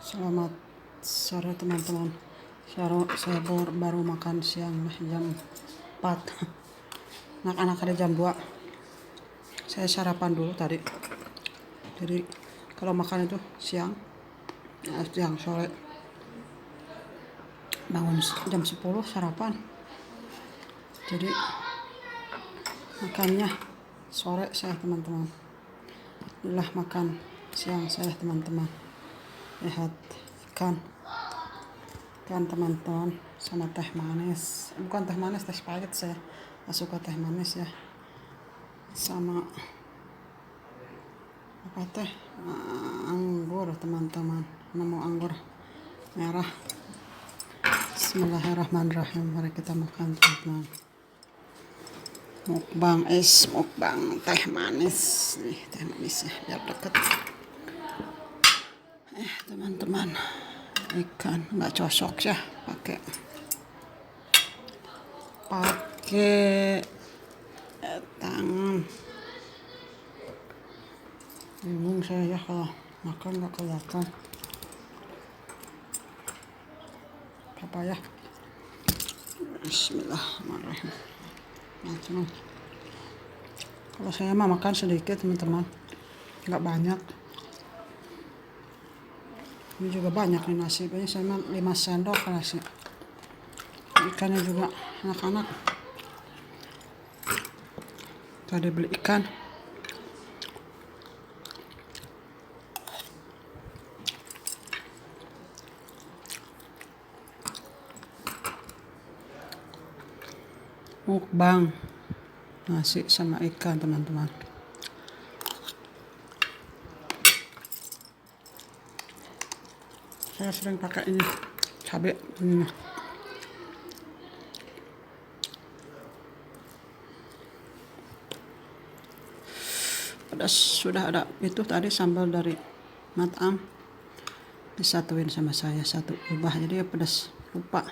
Selamat sore teman-teman. Saya baru makan siang jam 4. Anak-anak ada jam 2. Saya sarapan dulu tadi. Jadi kalau makan itu siang sore. Bangun jam 10 sarapan. Jadi makannya sore saya teman-teman. Inilah makan siang saya teman-teman. Lihat ikan teman-teman sama teh manis, bukan teh manis, teh pahit. Saya nggak suka teh manis ya. Sama apa teh, anggur teman-teman, nemu anggur merah. Bismillahirrahmanirrahim. Mari kita makan teman-teman. Mukbang teh manis nih, teh manisnya biar deket. Teman-teman, ikan nggak cocok ya pakai tangan. Bingung saya ya kalau makan nggak kelihatan apa ya. Bismillahirrahmanirrahim. Teman-teman, kalau saya mah makan sedikit teman-teman, nggak banyak. Ini juga banyak nih nasi, saya mah 5 sendok nasi. Ikannya juga anak-anak tadi beli ikan. Mukbang nasi sama ikan teman-teman. Saya sering pakai ini cabai ini. Pedas sudah ada itu tadi sambal dari Matam, disatuin sama saya satu ubah jadi ya pedas, lupa.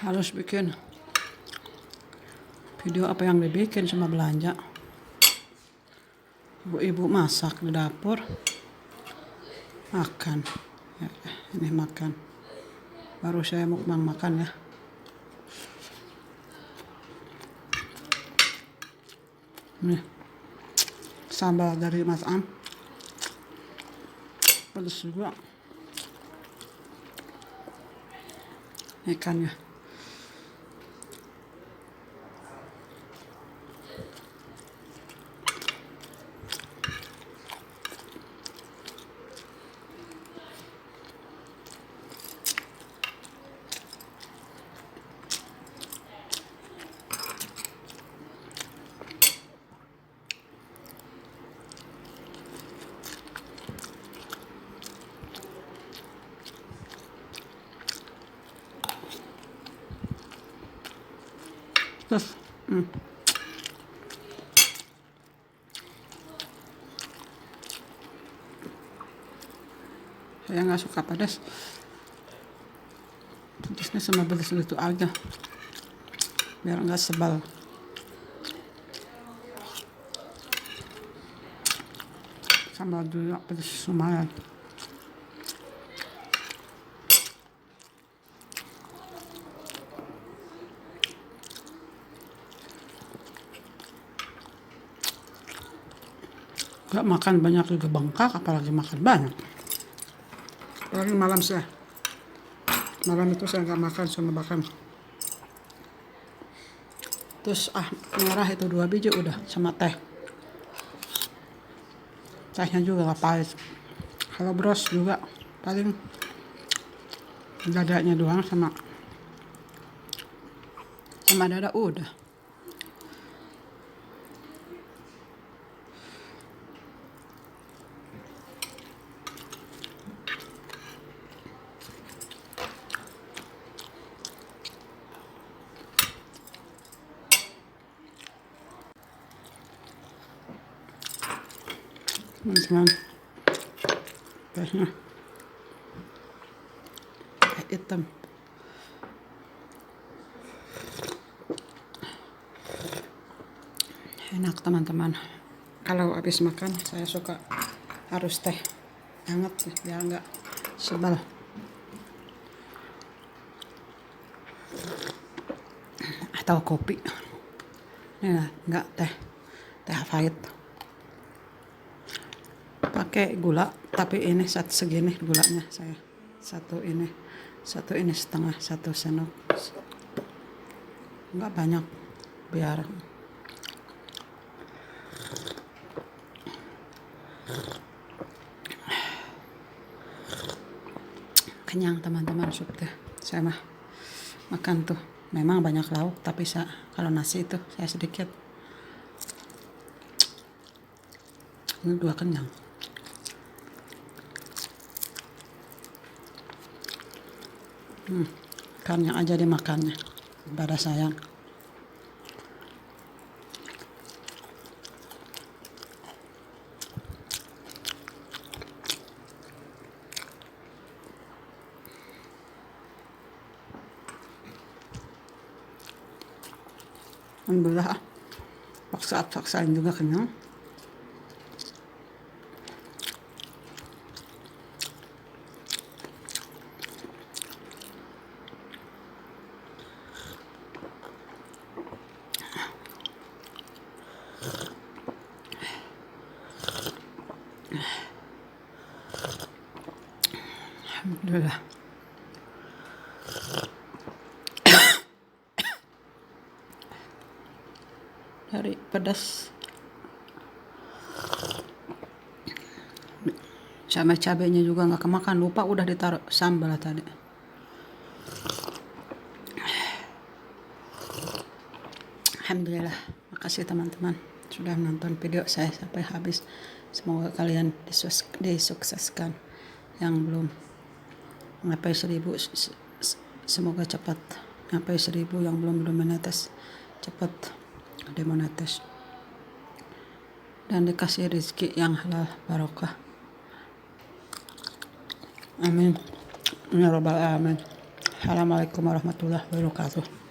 Harus bikin video apa yang dibikin sama belanja. Ibu-ibu masak di dapur, makan ya, ini makan. Baru saya mukbang makan ya. Nih sambal dari Mas Am, pedas juga ikannya. Terus saya nggak suka pedas, pedasnya sama pedas itu aja biar nggak sebal. Sambal juga pedas lumayan. Gak makan banyak juga bengkak, apalagi makan banyak. Apalagi malam itu saya nggak makan, cuma makan. Terus merah itu 2 biji udah, sama teh. Tehnya juga nggak pahit. Kalau bros juga paling dadanya doang sama dada udah. Teman-teman, tehnya teh hitam. Enak teman-teman. Kalau habis makan saya suka harus teh hangat biar nggak sebal. Atau kopi. Ini nggak teh pahit. Pakai gula, tapi ini segini gulanya saya. Satu ini setengah, 1 sendok. Nggak banyak biar kenyang teman-teman sup teh. Saya mah makan tuh memang banyak lauk, tapi kalau nasi itu saya sedikit. Ini 2 kenyang. Ikannya aja dimakannya pada sayang. Alhamdulillah, paksain juga kenyang. Alhamdulillah. Dari pedas sama cabenya juga nggak kemakan, lupa udah ditaruh sambal tadi. Alhamdulillah. Makasih teman-teman sudah menonton video saya sampai habis. Semoga kalian disukseskan. Yang belum sampai 1000 semoga cepat sampai 1000, yang belum monetis cepat demonetis dan dikasih rezeki yang halal barokah. Amin ya rabbal alamin. Assalamualaikum warahmatullahi wabarakatuh.